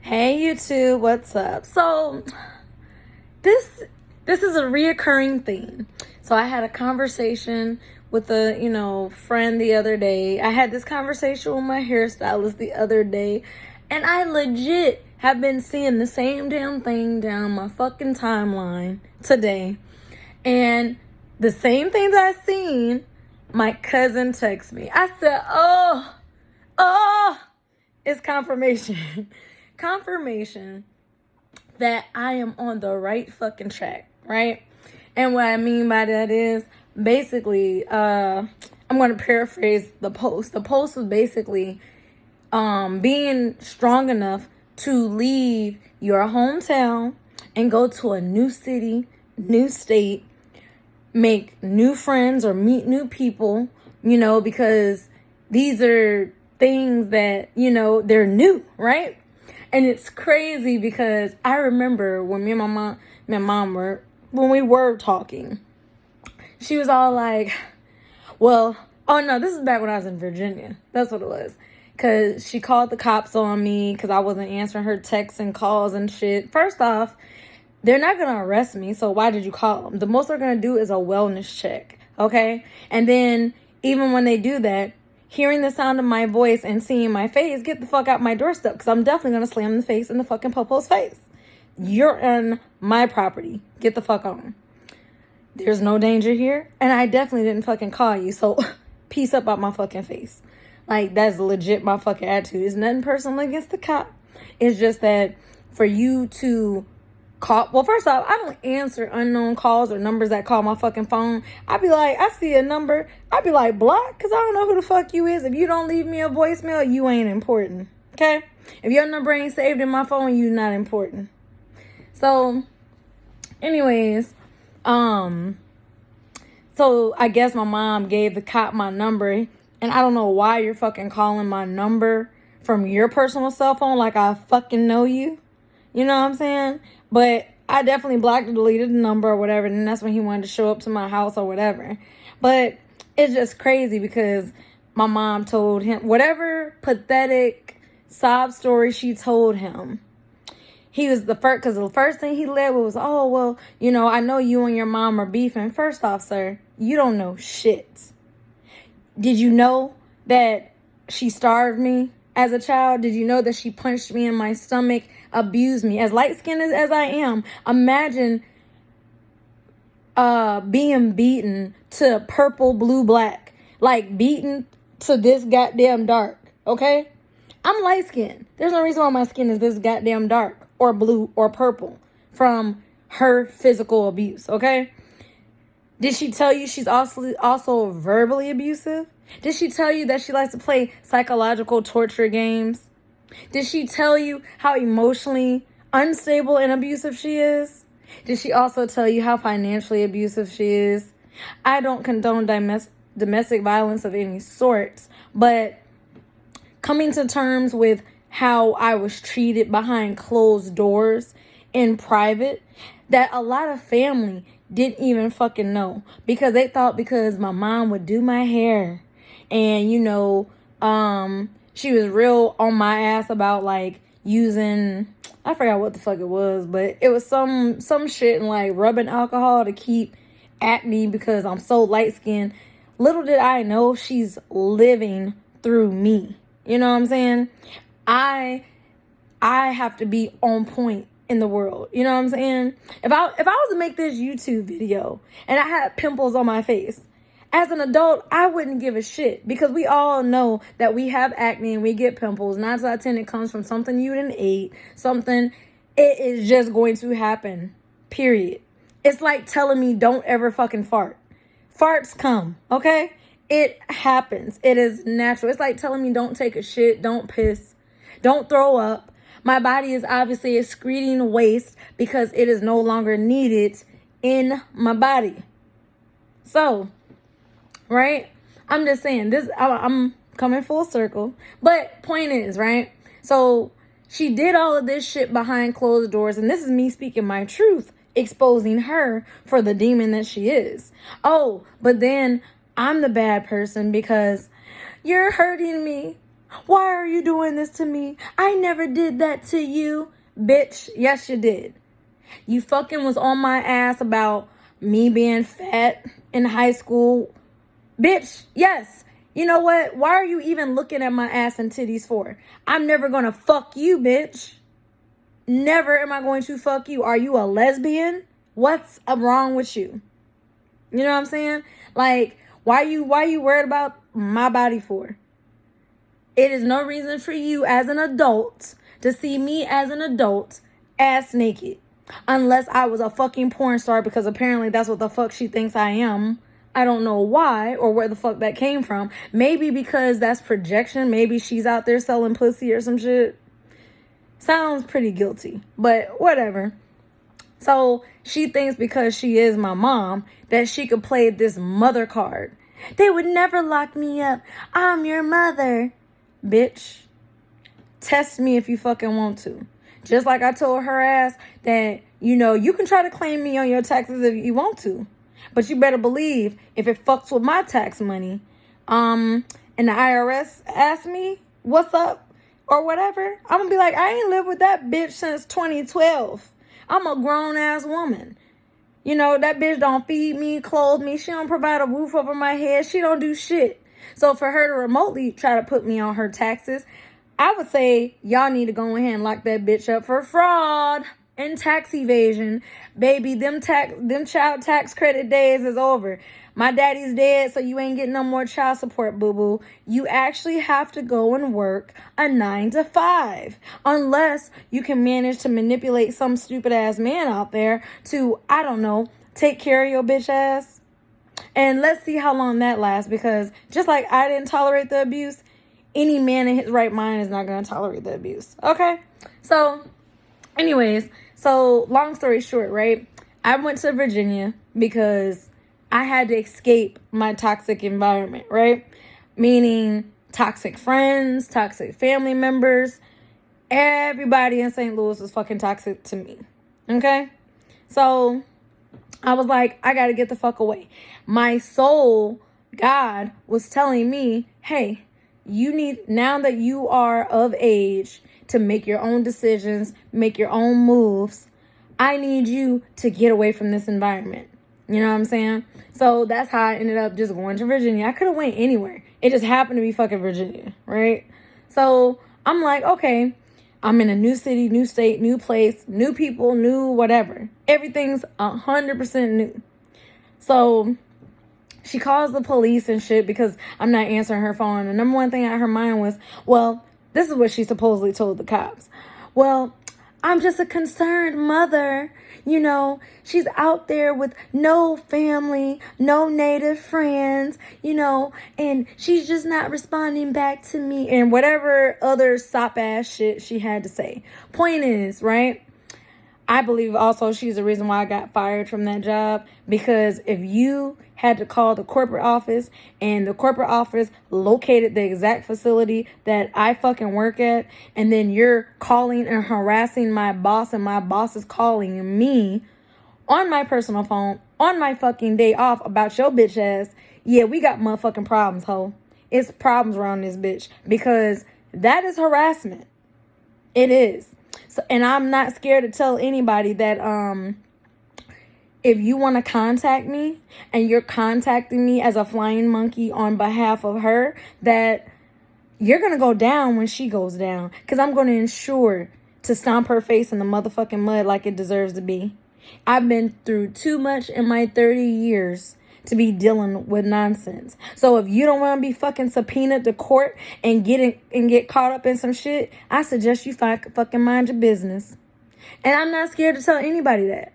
Hey YouTube, what's up? So this is a reoccurring theme. So I had a conversation with a friend the other day. I had this conversation with my hairstylist the other day, and I legit have been seeing the same damn thing down my fucking timeline today. And the same thing that I seen, my cousin texted me. I said, oh, it's confirmation. Confirmation that I am on the right fucking track, right? And what I mean by that is basically, I'm going to paraphrase the post. The post was basically being strong enough to leave your hometown and go to a new city, new state, make new friends or meet new people, because these are things that, they're new, right? And it's crazy because I remember when me and my mom were, when we were talking, she was all like, well, oh no, this is back when I was in Virginia. That's what it was. Because she called the cops on me because I wasn't answering her texts and calls and shit. First off, they're not going to arrest me, so why did you call them? The most they're going to do is a wellness check, okay? And then even when they do that, hearing the sound of my voice and seeing my face, get the fuck out my doorstep, because I'm definitely going to slam the face in the fucking popo's face. You're on my property. Get the fuck on. There's no danger here, and I definitely didn't fucking call you, so peace up out my fucking face. Like, that's legit my fucking attitude. It's nothing personal against the cop. It's just that for you to call, well, first off, I don't answer unknown calls or numbers that call my fucking phone. I'd be like, I see a number, I'd be like, block, because I don't know who the fuck you is. If you don't leave me a voicemail, you ain't important, okay? If your number ain't saved in my phone, you not important. So anyways, so I guess my mom gave the cop my number, and I don't know why you're fucking calling my number from your personal cell phone like I fucking know you. You know what I'm saying? But I definitely blocked and deleted the number or whatever. And that's when he wanted to show up to my house or whatever. But it's just crazy because my mom told him whatever pathetic sob story she told him. He was the first, because the first thing he led with was, oh, well, I know you and your mom are beefing. First off, sir, you don't know shit. Did you know that she starved me as a child? Did you know that she punched me in my stomach, abused me? As light-skinned as I am, imagine being beaten to purple, blue, black. Like, beaten to this goddamn dark, okay? I'm light-skinned. There's no reason why my skin is this goddamn dark or blue or purple from her physical abuse, okay? Did she tell you she's also verbally abusive? Did she tell you that she likes to play psychological torture games? Did she tell you how emotionally unstable and abusive she is? Did she also tell you how financially abusive she is? I don't condone domestic violence of any sort, but coming to terms with how I was treated behind closed doors in private, that a lot of family didn't even fucking know, because they thought because my mom would do my hair and she was real on my ass about like using, I forgot what the fuck it was, but it was some shit and like rubbing alcohol to keep acne because I'm so light skinned. Little did I know she's living through me. You know what I'm saying? I have to be on point in the world. You know what I'm saying? If I was to make this YouTube video and I had pimples on my face, as an adult, I wouldn't give a shit, because we all know that we have acne and we get pimples. 9 times out of 10, it comes from something you didn't eat, something, it is just going to happen, period. It's like telling me don't ever fucking fart. Farts come, okay? It happens. It is natural. It's like telling me don't take a shit, don't piss, don't throw up. My body is obviously excreting waste because it is no longer needed in my body. So, right? I'm just saying this, I'm coming full circle. But point is, right? So she did all of this shit behind closed doors. And this is me speaking my truth, exposing her for the demon that she is. Oh, but then I'm the bad person because you're hurting me. Why are you doing this to me? I never did that to you. Bitch, yes you did. You fucking was on my ass about me being fat in high school. Bitch, yes. You know what? Why are you even looking at my ass and titties for? I'm never gonna fuck you, bitch. Never am I going to fuck you. Are you a lesbian? What's wrong with you? You know what I'm saying? Like, why you worried about my body for? It is no reason for you as an adult to see me as an adult ass naked. Unless I was a fucking porn star, because apparently that's what the fuck she thinks I am. I don't know why or where the fuck that came from. Maybe because that's projection. Maybe she's out there selling pussy or some shit. Sounds pretty guilty, but whatever. So she thinks because she is my mom that she could play this mother card. They would never lock me up. I'm your mother. Bitch, test me if you fucking want to. Just like I told her ass that, you can try to claim me on your taxes if you want to. But you better believe if it fucks with my tax money, and the IRS asks me what's up or whatever, I'm gonna be like, I ain't lived with that bitch since 2012. I'm a grown ass woman. That bitch don't feed me, clothe me. She don't provide a roof over my head. She don't do shit. So for her to remotely try to put me on her taxes, I would say y'all need to go ahead and lock that bitch up for fraud and tax evasion. Baby, them child tax credit days is over. My daddy's dead, so you ain't getting no more child support, boo-boo. You actually have to go and work a 9 to 5. Unless you can manage to manipulate some stupid ass man out there to, I don't know, take care of your bitch ass. And let's see how long that lasts, because just like I didn't tolerate the abuse, any man in his right mind is not going to tolerate the abuse. Okay? So, anyways, long story short, right? I went to Virginia because I had to escape my toxic environment, right? Meaning toxic friends, toxic family members. Everybody in St. Louis was fucking toxic to me. Okay? So I was like, I got to get the fuck away. My soul, God, was telling me, hey, now that you are of age to make your own decisions, make your own moves, I need you to get away from this environment. You know what I'm saying? So that's how I ended up just going to Virginia. I could have went anywhere. It just happened to be fucking Virginia, right? So I'm like, okay, I'm in a new city, new state, new place, new people, new whatever. Everything's 100% new. So she calls the police and shit because I'm not answering her phone. The number one thing on her mind was, well, this is what she supposedly told the cops. Well, I'm just a concerned mother. She's out there with no family, no native friends, and she's just not responding back to me, and whatever other sop ass shit she had to say. Point is, right? I believe also she's the reason why I got fired from that job, because if you had to call the corporate office and the corporate office located the exact facility that I fucking work at, and then you're calling and harassing my boss and my boss is calling me on my personal phone on my fucking day off about your bitch ass, yeah, we got motherfucking problems, ho. It's problems around this bitch, because that is harassment. It is. So, and I'm not scared to tell anybody that if you want to contact me and you're contacting me as a flying monkey on behalf of her, that you're going to go down when she goes down, because I'm going to ensure to stomp her face in the motherfucking mud like it deserves to be. I've been through too much in my 30 years to be dealing with nonsense. So if you don't want to be fucking subpoenaed to court and get caught up in some shit, I suggest you fucking mind your business. And I'm not scared to tell anybody that.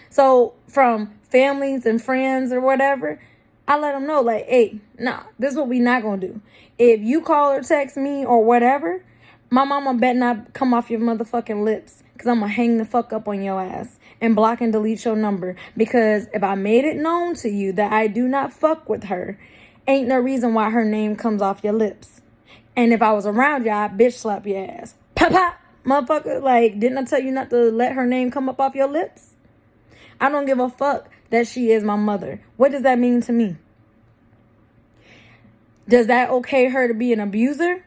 So from families and friends or whatever, I let them know, like, hey, nah, this is what we not gonna do. If you call or text me or whatever, my mama bet not come off your motherfucking lips, because I'm gonna hang the fuck up on your ass and block and delete your number. Because if I made it known to you that I do not fuck with her, ain't no reason why her name comes off your lips. And if I was around you, I'd bitch slap your ass. Pop, pop, motherfucker. Like, didn't I tell you not to let her name come up off your lips? I don't give a fuck that she is my mother. What does that mean to me? Does that okay her to be an abuser?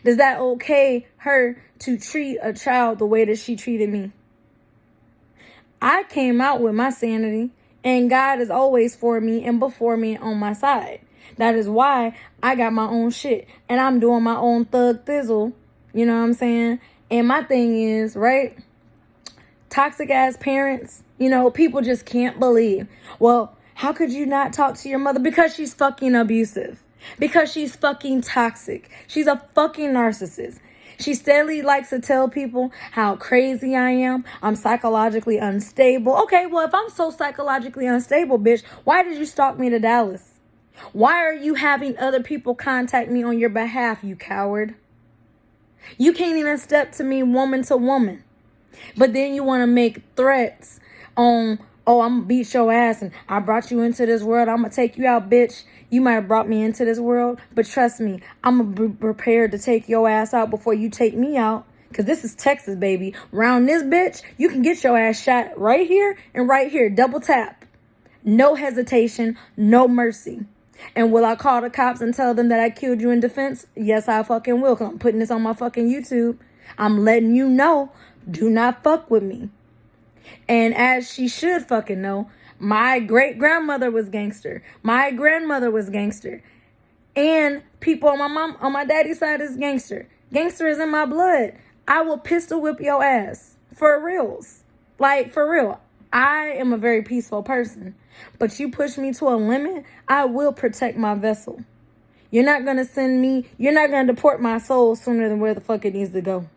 Does that okay her to treat a child the way that she treated me? I came out with my sanity, and God is always for me and before me on my side. That is why I got my own shit, and I'm doing my own thug thizzle. You know what I'm saying? And my thing is, right? Toxic ass parents, people just can't believe. Well, how could you not talk to your mother? Because she's fucking abusive. Because she's fucking toxic. She's a fucking narcissist. She steadily likes to tell people how crazy I am. I'm psychologically unstable. Okay, well, if I'm so psychologically unstable, bitch, why did you stalk me to Dallas? Why are you having other people contact me on your behalf, you coward? You can't even step to me woman to woman. But then you want to make threats on, oh, I'm going to beat your ass and I brought you into this world. I'm going to take you out, bitch. You might have brought me into this world, but trust me, I'm going to be prepared to take your ass out before you take me out. Because this is Texas, baby. Round this bitch, you can get your ass shot right here and right here. Double tap. No hesitation, no mercy. And will I call the cops and tell them that I killed you in defense? Yes, I fucking will, because I'm putting this on my fucking YouTube. I'm letting you know, do not fuck with me. And as she should fucking know, my great-grandmother was gangster. My grandmother was gangster. And people on my daddy's side is gangster. Gangster is in my blood. I will pistol whip your ass. For reals. Like, for real. I am a very peaceful person. But you push me to a limit, I will protect my vessel. You're not going to deport my soul sooner than where the fuck it needs to go.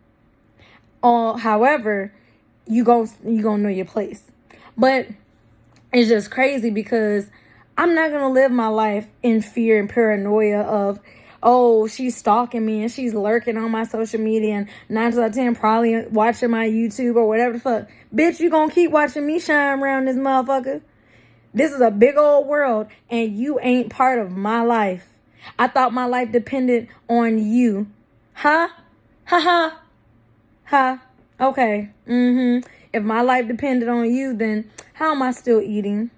However, you gonna know your place. But it's just crazy because I'm not going to live my life in fear and paranoia of, oh, she's stalking me and she's lurking on my social media and 9 times out of 10 probably watching my YouTube or whatever the fuck. Bitch, you gonna keep watching me shine around this motherfucker? This is a big old world and you ain't part of my life. I thought my life depended on you. Huh? Ha ha. Ha. Okay. If my life depended on you, then how am I still eating?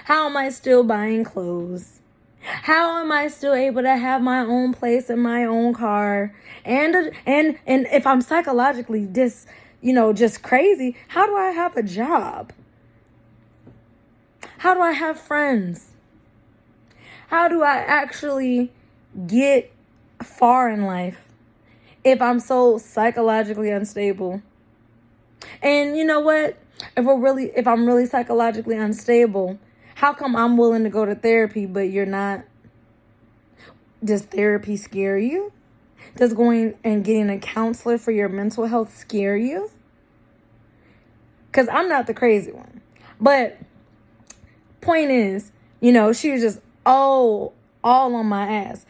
How am I still buying clothes? How am I still able to have my own place in my own car? And if I'm psychologically just crazy, how do I have a job? How do I have friends? How do I actually get far in life if I'm so psychologically unstable? And you know what? If I'm really psychologically unstable, how come I'm willing to go to therapy, but you're not? Does therapy scare you? Does going and getting a counselor for your mental health scare you? Because I'm not the crazy one. But point is, she was just all on my ass.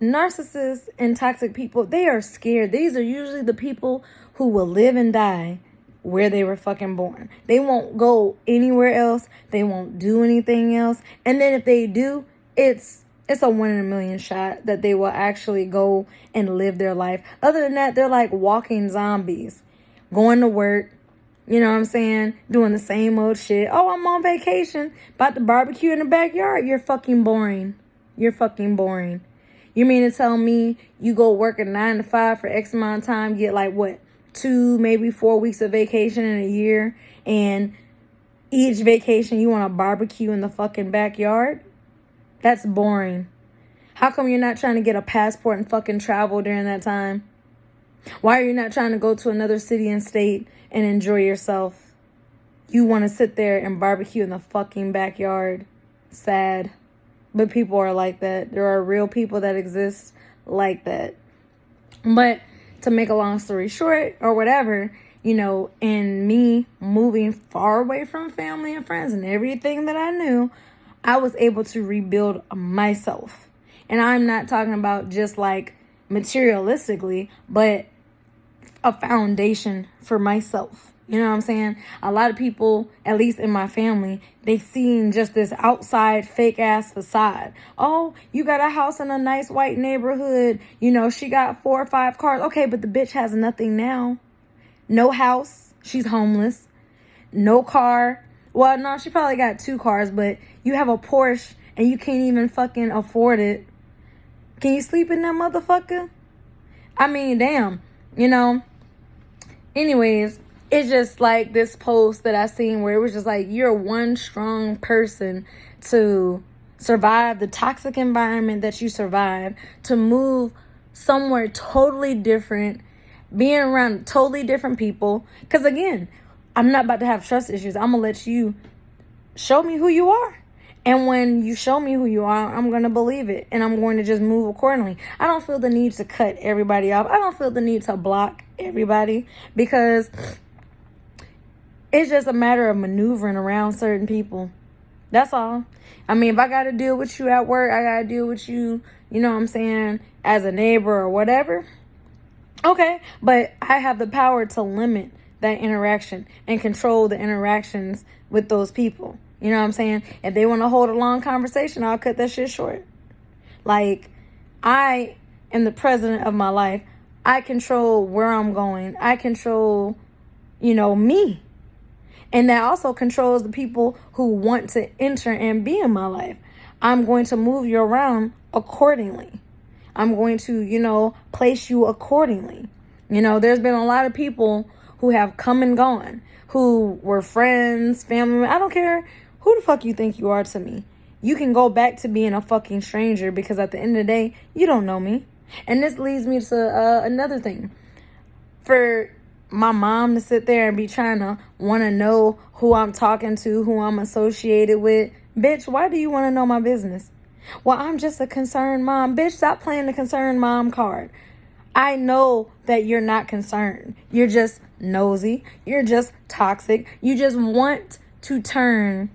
Narcissists and toxic people, they are scared. These are usually the people who will live and die where they were fucking born. They won't go anywhere else. They won't do anything else. And then if they do, it's a 1 in a million shot that they will actually go and live their life. Other than that, they're like walking zombies, going to work, you know what I'm saying, doing the same old shit. Oh, I'm on vacation, about to barbecue in the backyard. You're fucking boring. You're fucking boring. You mean to tell me you go work a 9 to 5 for X amount of time, get like what, 2, maybe 4 weeks of vacation in a year, and each vacation you want to barbecue in the fucking backyard? That's boring. How come you're not trying to get a passport and fucking travel during that time? Why are you not trying to go to another city and state and enjoy yourself? You want to sit there and barbecue in the fucking backyard. Sad. But people are like that. There are real people that exist like that. But to make a long story short or whatever, and me moving far away from family and friends and everything that I knew, I was able to rebuild myself. And I'm not talking about just like materialistically, but a foundation for myself. You know what I'm saying? A lot of people, at least in my family, they seen just this outside fake ass facade. Oh, you got a house in a nice white neighborhood. She got 4 or 5 cars. Okay, but the bitch has nothing now. No house. She's homeless. No car. Well, no, she probably got 2 cars, but you have a Porsche and you can't even fucking afford it. Can you sleep in that motherfucker? I mean, damn, you know. Anyways, it's just like this post that I seen where it was just like, you're one strong person to survive the toxic environment that you survive, to move somewhere totally different, being around totally different people. Because again, I'm not about to have trust issues. I'm going to let you show me who you are. And when you show me who you are, I'm going to believe it. And I'm going to just move accordingly. I don't feel the need to cut everybody off. I don't feel the need to block everybody. Because it's just a matter of maneuvering around certain people. That's all. I mean, if I got to deal with you at work, I got to deal with you, you know what I'm saying, as a neighbor or whatever. Okay. But I have the power to limit that interaction and control the interactions with those people. You know what I'm saying? If they want to hold a long conversation, I'll cut that shit short. Like, I am the president of my life. I control where I'm going. I control, me. And that also controls the people who want to enter and be in my life. I'm going to move you around accordingly. I'm going to, place you accordingly. There's been a lot of people who have come and gone, who were friends, family. I don't care who the fuck you think you are to me. You can go back to being a fucking stranger because at the end of the day, you don't know me. And this leads me to another thing. For my mom to sit there and be trying to want to know who I'm talking to, who I'm associated with. Bitch, why do you want to know my business? Well, I'm just a concerned mom. Bitch, stop playing the concerned mom card. I know that you're not concerned. You're just nosy. You're just toxic. You just want to turn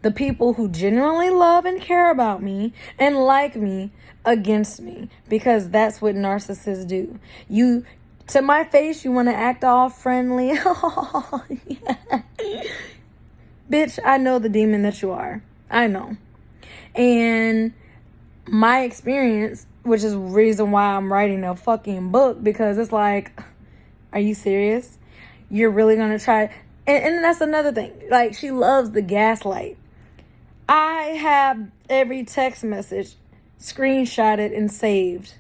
the people who genuinely love and care about me and like me against me, because that's what narcissists do. You, to my face, you want to act all friendly. Oh, yeah. Bitch, I know the demon that you are. I know. And my experience, which is the reason why I'm writing a fucking book, because it's like, are you serious? You're really going to try? And that's another thing. Like, she loves the gaslight. I have every text message screenshotted and saved.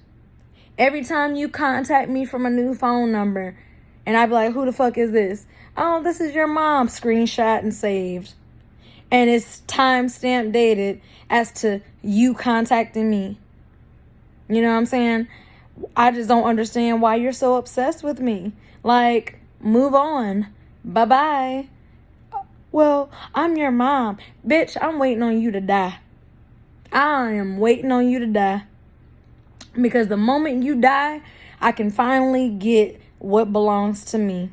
Every time you contact me from a new phone number, and I be like, who the fuck is this? Oh, this is your mom. Screenshot and saved. And it's timestamp dated as to you contacting me. You know what I'm saying? I just don't understand why you're so obsessed with me. Like, move on. Bye-bye. Well, I'm your mom. Bitch, I'm waiting on you to die. I am waiting on you to die. Because the moment you die, I can finally get what belongs to me.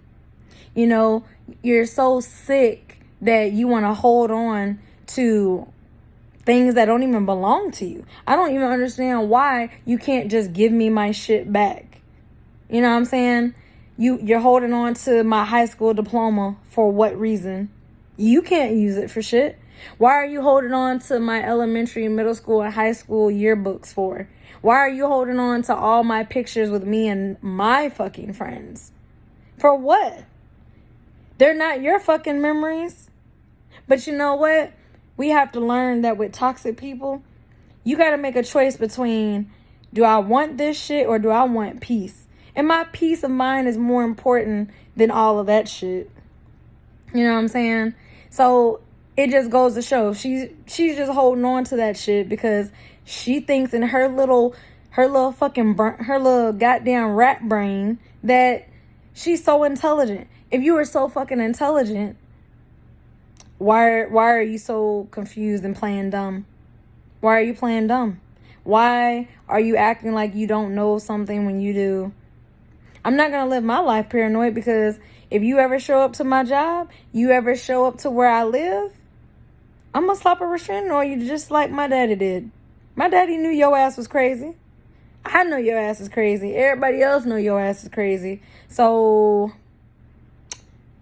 You're so sick that you want to hold on to things that don't even belong to you. I don't even understand why you can't just give me my shit back. You know what I'm saying? You're holding on to my high school diploma for what reason? You can't use it for shit. Why are you holding on to my elementary, middle school, and high school yearbooks for? Why are you holding on to all my pictures with me and my fucking friends? For what? They're not your fucking memories. But you know what? We have to learn that with toxic people, you got to make a choice between, do I want this shit or do I want peace? And my peace of mind is more important than all of that shit. You know what I'm saying? So it just goes to show she's just holding on to that shit because she thinks in her little goddamn rat brain that she's so intelligent. If you were so fucking intelligent, why are you so confused and playing dumb? Why are you playing dumb? Why are you acting like you don't know something when you do? I'm not going to live my life paranoid, because if you ever show up to my job, you ever show up to where I live, I'm going to slap a restraining on you just like my daddy did. My daddy knew your ass was crazy. I know your ass is crazy. Everybody else know your ass is crazy. So,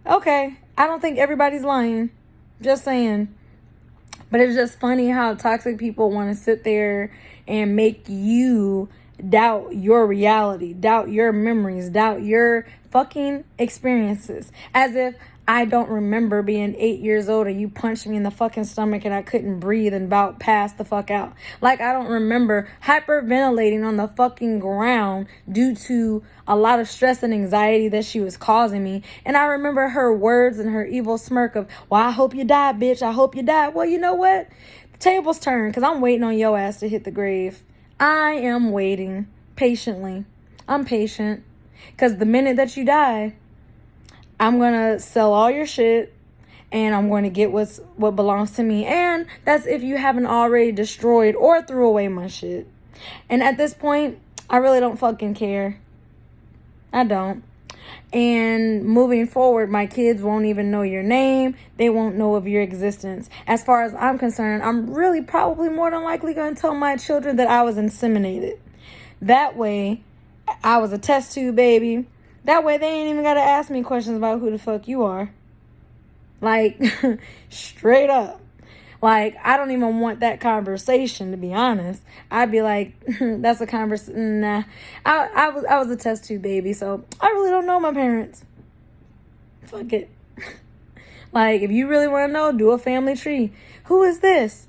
okay. I don't think everybody's lying. Just saying. But it's just funny how toxic people want to sit there and make you doubt your reality, doubt your memories, doubt your fucking experiences. As if I don't remember being 8 years old and you punched me in the fucking stomach and I couldn't breathe and about passed the fuck out. Like, I don't remember hyperventilating on the fucking ground due to a lot of stress and anxiety that she was causing me. And I remember her words and her evil smirk of, well, I hope you die, bitch. I hope you die. Well, you know what? The tables turn because I'm waiting on your ass to hit the grave. I am waiting patiently. I'm patient because the minute that you die, I'm going to sell all your shit and I'm going to get what belongs to me. And that's if you haven't already destroyed or threw away my shit. And at this point, I really don't fucking care. I don't. And moving forward, my kids won't even know your name. They won't know of your existence. As far as I'm concerned, I'm really probably more than likely going to tell my children that I was inseminated. That way, I was a test tube baby. That way, they ain't even got to ask me questions about who the fuck you are. Like, straight up. Like, I don't even want that conversation, to be honest. I'd be like, that's a conversation. Nah. I was a test tube baby, so I really don't know my parents. Fuck it. Like, if you really want to know, do a family tree. Who is this?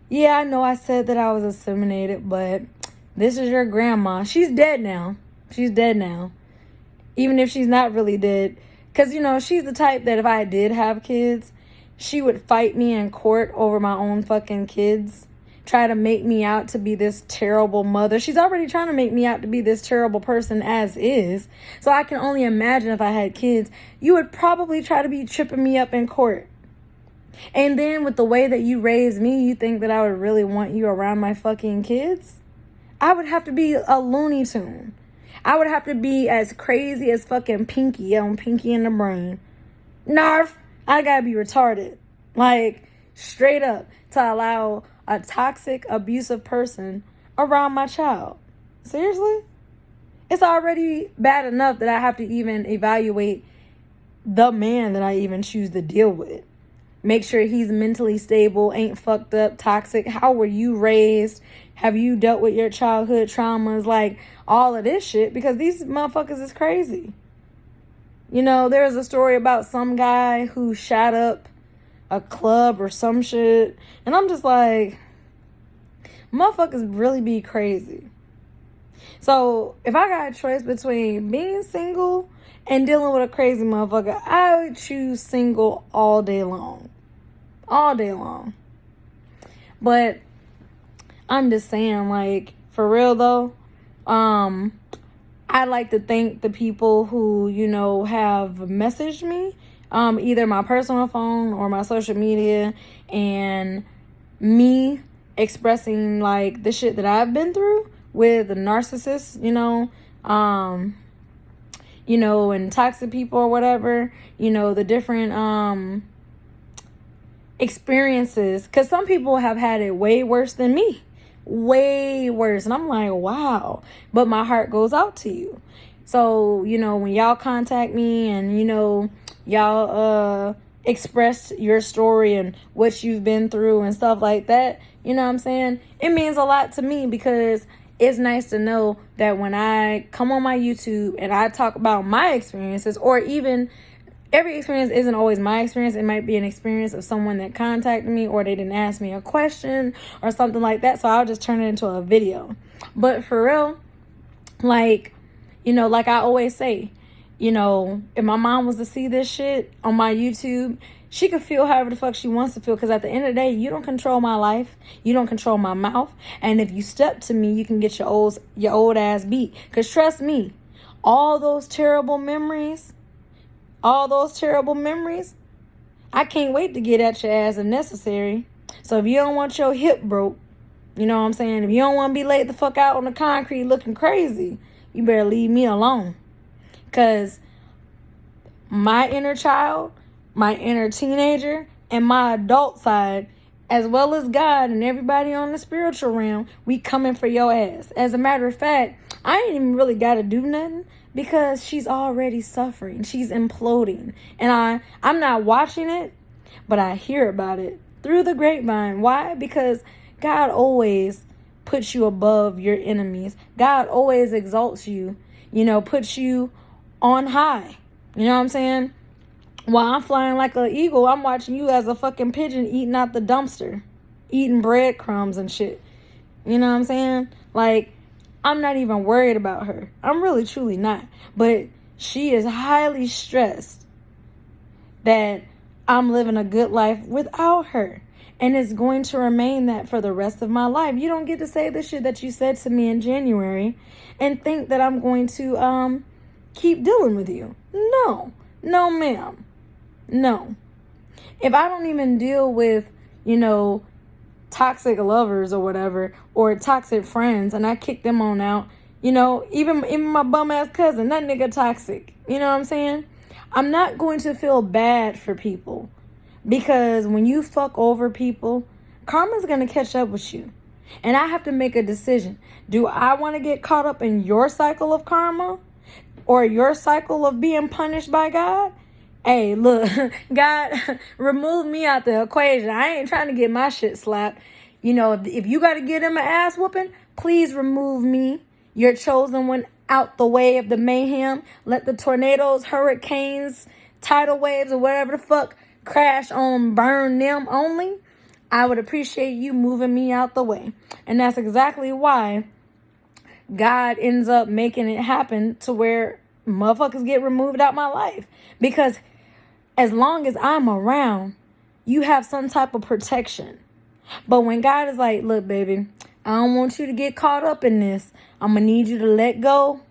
Yeah, I know I said that I was inseminated, but this is your grandma. She's dead now. She's dead now. Even if she's not really dead. Because, you know, she's the type that if I did have kids, she would fight me in court over my own fucking kids. Try to make me out to be this terrible mother. She's already trying to make me out to be this terrible person as is. So I can only imagine if I had kids, you would probably try to be tripping me up in court. And then with the way that you raised me, you think that I would really want you around my fucking kids? I would have to be a Looney Tune. I would have to be as crazy as fucking Pinky on Pinky and the Brain. Narf, I gotta be retarded. Like, straight up, to allow a toxic, abusive person around my child. Seriously? It's already bad enough that I have to even evaluate the man that I even choose to deal with. Make sure he's mentally stable, ain't fucked up, toxic. How were you raised? Have you dealt with your childhood traumas? Like, all of this shit. Because these motherfuckers is crazy. You know, there's a story about some guy who shot up a club or some shit. And I'm just like, motherfuckers really be crazy. So, if I got a choice between being single and dealing with a crazy motherfucker, I would choose single all day long. All day long. But I'm just saying, like, for real though, I'd like to thank the people who, you know, have messaged me, either my personal phone or my social media, and me expressing like the shit that I've been through with the narcissists, and toxic people or whatever, the different experiences, because some people have had it way worse than me, way worse, and I'm like, wow, but my heart goes out to you. So when y'all contact me and y'all express your story and what you've been through and stuff like that, you know what I'm saying, it means a lot to me, because it's nice to know that when I come on my YouTube and I talk about my experiences, or even every experience isn't always my experience. It might be an experience of someone that contacted me, or they didn't ask me a question or something like that. So I'll just turn it into a video. But for real, like I always say, if my mom was to see this shit on my YouTube, she could feel however the fuck she wants to feel. Because at the end of the day, you don't control my life. You don't control my mouth. And if you step to me, you can get your old ass beat. Because trust me, all those terrible memories, I can't wait to get at your ass if necessary. So if you don't want your hip broke, you know what I'm saying? If you don't want to be laid the fuck out on the concrete looking crazy, you better leave me alone. Because my inner child, my inner teenager, and my adult side, as well as God and everybody on the spiritual realm, we coming for your ass. As a matter of fact, I ain't even really got to do nothing, because she's already suffering. She's imploding. And I'm not watching it, but I hear about it through the grapevine. Why? Because God always puts you above your enemies. God always exalts you, puts you on high. You know what I'm saying? While I'm flying like an eagle, I'm watching you as a fucking pigeon eating out the dumpster, eating breadcrumbs and shit. You know what I'm saying? Like, I'm not even worried about her. I'm really, truly not. But she is highly stressed that I'm living a good life without her. And it's going to remain that for the rest of my life. You don't get to say the shit that you said to me in January and think that I'm going to keep dealing with you. No. No, ma'am. No. If I don't even deal with, toxic lovers or whatever, or toxic friends, and I kick them on out, even my bum ass cousin, that nigga toxic. You know what I'm saying? I'm not going to feel bad for people, because when you fuck over people, karma's going to catch up with you. And I have to make a decision. Do I want to get caught up in your cycle of karma or your cycle of being punished by God? Hey, look, God, remove me out the equation. I ain't trying to get my shit slapped. If you got to get him an ass whooping, please remove me, your chosen one, out the way of the mayhem. Let the tornadoes, hurricanes, tidal waves, or whatever the fuck crash on, burn them only. I would appreciate you moving me out the way. And that's exactly why God ends up making it happen to where motherfuckers get removed out my life. Because as long as I'm around, you have some type of protection. But when God is like, look, baby, I don't want you to get caught up in this. I'm going to need you to let go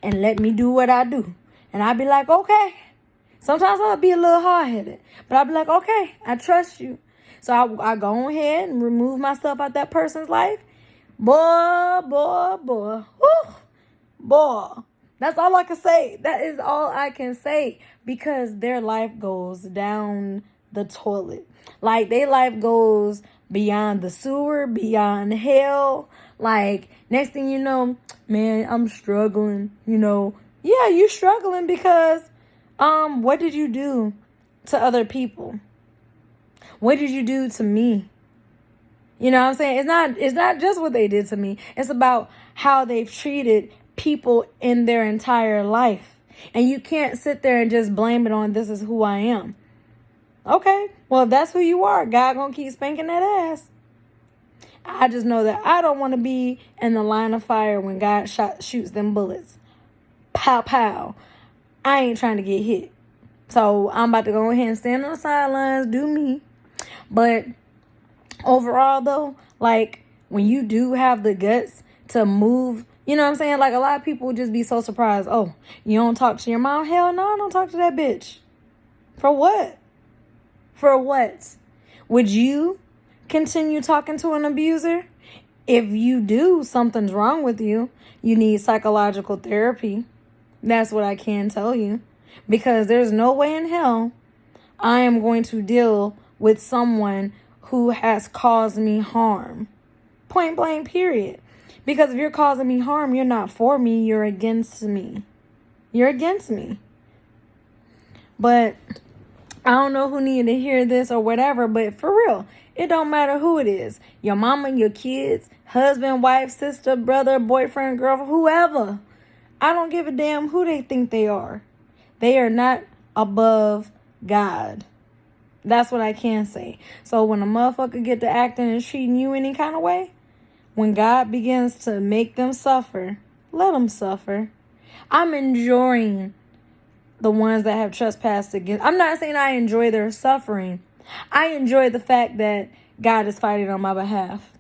and let me do what I do. And I'll be like, okay. Sometimes I'll be a little hard-headed. But I'll be like, okay, I trust you. So I go ahead and remove myself out that person's life. Boy. Whew, boy. That's all I can say. That is all I can say. Because their life goes down the toilet. Like, their life goes beyond the sewer, beyond hell. Like, next thing you know, man, I'm struggling, Yeah, you struggling because, what did you do to other people? What did you do to me? You know what I'm saying? It's not just what they did to me. It's about how they've treated people in their entire life. And you can't sit there and just blame it on this is who I am. Okay, well, if that's who you are, God gonna keep spanking that ass. I just know that I don't want to be in the line of fire when God shoots them bullets. Pow, pow. I ain't trying to get hit. So I'm about to go ahead and stand on the sidelines, do me. But overall, though, like, when you do have the guts to move, you know what I'm saying? Like, a lot of people would just be so surprised. Oh, you don't talk to your mom? Hell no, I don't talk to that bitch. For what? For what? Would you continue talking to an abuser? If you do, something's wrong with you. You need psychological therapy. That's what I can tell you. Because there's no way in hell I am going to deal with someone who has caused me harm. Point blank, period. Because if you're causing me harm, you're not for me, you're against me. You're against me. But I don't know who needed to hear this or whatever, but for real, it don't matter who it is. Your mama, your kids, husband, wife, sister, brother, boyfriend, girlfriend, whoever. I don't give a damn who they think they are. They are not above God. That's what I can say. So when a motherfucker get to acting and treating you any kind of way, when God begins to make them suffer, let them suffer. I'm enjoying the ones that have trespassed against. I'm not saying I enjoy their suffering. I enjoy the fact that God is fighting on my behalf.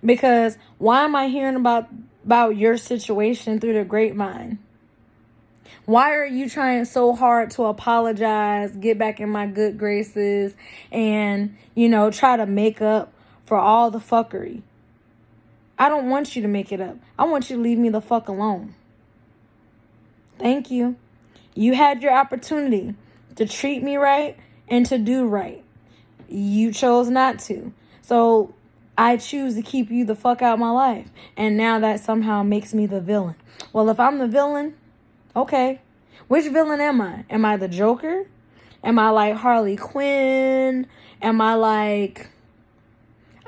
Because why am I hearing about your situation through the grapevine? Why are you trying so hard to apologize, get back in my good graces, and, try to make up for all the fuckery? I don't want you to make it up. I want you to leave me the fuck alone. Thank you. You had your opportunity to treat me right and to do right. You chose not to. So I choose to keep you the fuck out of my life. And now that somehow makes me the villain. Well, if I'm the villain, okay. Which villain am I? Am I the Joker? Am I like Harley Quinn? Am I like...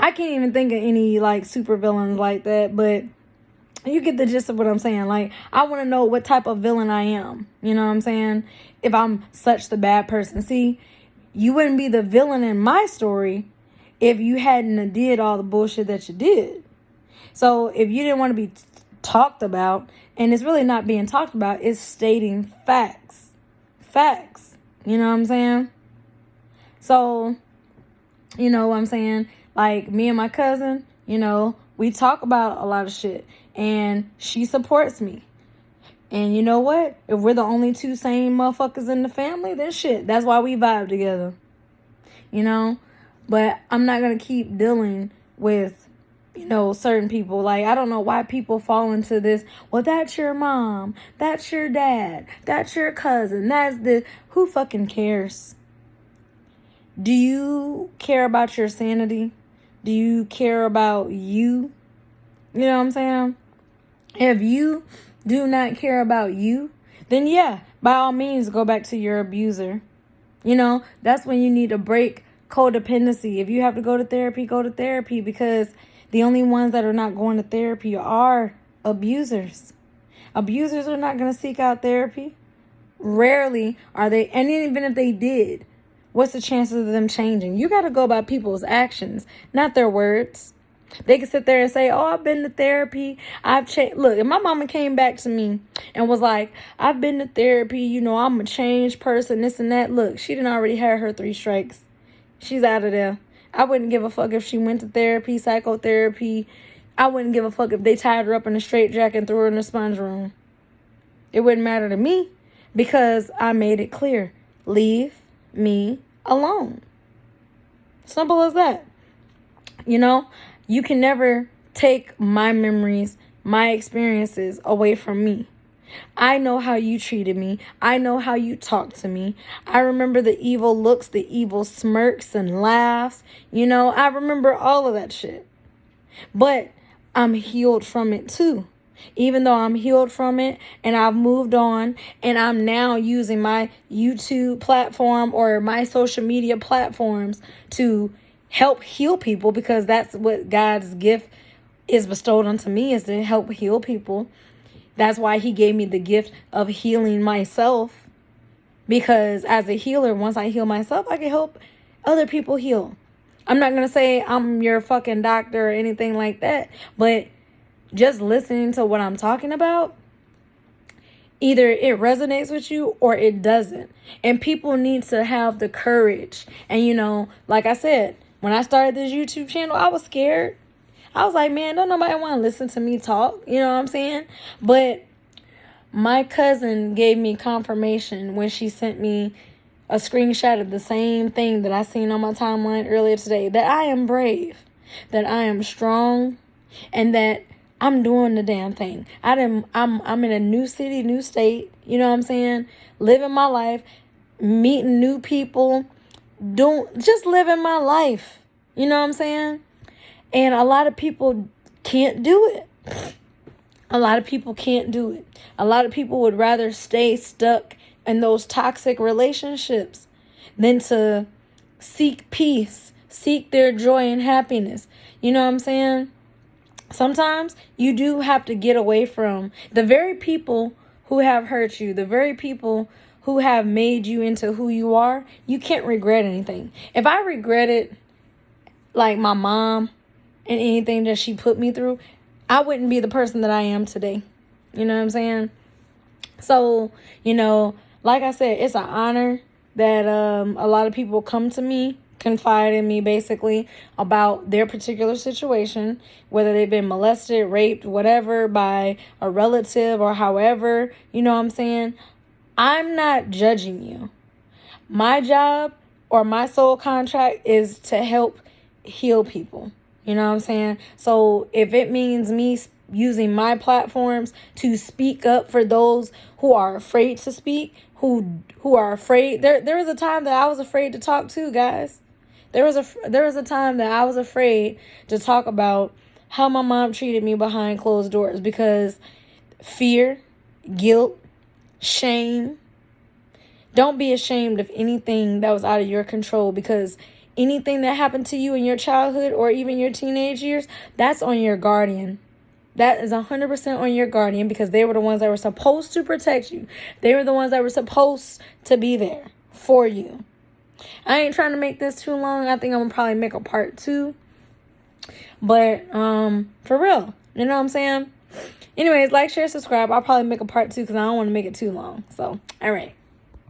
I can't even think of any like super villains like that. But You get the gist of what I'm saying. Like, I want to know what type of villain I am. You know what I'm saying? If I'm such the bad person. See, you wouldn't be the villain in my story if you hadn't did all the bullshit that you did. So if you didn't want to be talked about, and it's really not being talked about, it's stating facts. Facts. You know what I'm saying? So, you know what I'm saying? Like, me and my cousin, you know, we talk about a lot of shit. And she supports me. And you know what? If we're the only two sane motherfuckers in the family, then shit. That's why we vibe together. You know? But I'm not going to keep dealing with, you know, certain people. Like, I don't know why people fall into this. Well, that's your mom. That's your dad. That's your cousin. That's the... Who fucking cares? Do you care about your sanity? Do you care about you? You know what I'm saying? If you do not care about you, then yeah, by all means, go back to your abuser. You know, that's when you need to break codependency. If you have to go to therapy, because the only ones that are not going to therapy are abusers. Abusers are not going to seek out therapy. Rarely are they, and even if they did, what's the chances of them changing? You got to go by people's actions, not their words. They can sit there and say, oh, I've been to therapy. I've changed. Look, if my mama came back to me and was like, I've been to therapy, you know, I'm a changed person, this and that. Look, she didn't already have her 3 strikes. She's out of there. I wouldn't give a fuck if she went to therapy, psychotherapy. I wouldn't give a fuck if they tied her up in a straitjacket and threw her in the sponge room. It wouldn't matter to me because I made it clear. Leave me alone. Simple as that. You know? You can never take my memories, my experiences away from me. I know how you treated me. I know how you talked to me. I remember the evil looks, the evil smirks and laughs. You know, I remember all of that shit. But I'm healed from it too. Even though I'm healed from it and I've moved on and I'm now using my YouTube platform or my social media platforms to help heal people, because that's what God's gift is bestowed onto me, is to help heal people. That's why he gave me the gift of healing myself, because as a healer, once I heal myself, I can help other people heal. I'm not going to say I'm your fucking doctor or anything like that, but just listening to what I'm talking about, either it resonates with you or it doesn't. And people need to have the courage. And, you know, like I said, when I started this YouTube channel, I was scared. I was like, man, don't nobody want to listen to me talk. You know what I'm saying? But my cousin gave me confirmation when she sent me a screenshot of the same thing that I seen on my timeline earlier today, that I am brave, that I am strong, and that I'm doing the damn thing. I'm in a new city, new state, you know what I'm saying? Living my life, meeting new people, just living my life. You know what I'm saying? And a lot of people can't do it. A lot of people can't do it. A lot of people would rather stay stuck in those toxic relationships than to seek peace, seek their joy and happiness. You know what I'm saying? Sometimes you do have to get away from the very people who have hurt you, the very people who have made you into who you are. You can't regret anything. If I regretted, like, my mom and anything that she put me through, I wouldn't be the person that I am today. You know what I'm saying? So, you know, like I said, it's an honor that a lot of people come to me, confide in me basically about their particular situation, whether they've been molested, raped, whatever, by a relative or however, you know what I'm saying? I'm not judging you. My job or my sole contract is to help heal people. You know what I'm saying? So if it means me using my platforms to speak up for those who are afraid to speak, who are afraid. There was a time that I was afraid to talk to, guys. There was a time that I was afraid to talk about how my mom treated me behind closed doors, because fear, guilt, shame. Don't be ashamed of anything that was out of your control, because anything that happened to you in your childhood or even your teenage years, that's on your guardian. That is 100% on your guardian, because they were the ones that were supposed to protect you. They were the ones that were supposed to be there for you. I ain't trying to make this too long. I think I'm going to probably make a part 2. But for real, you know what I'm saying? Anyways, like, share, subscribe. I'll probably make a part 2 because I don't want to make it too long. So, all right.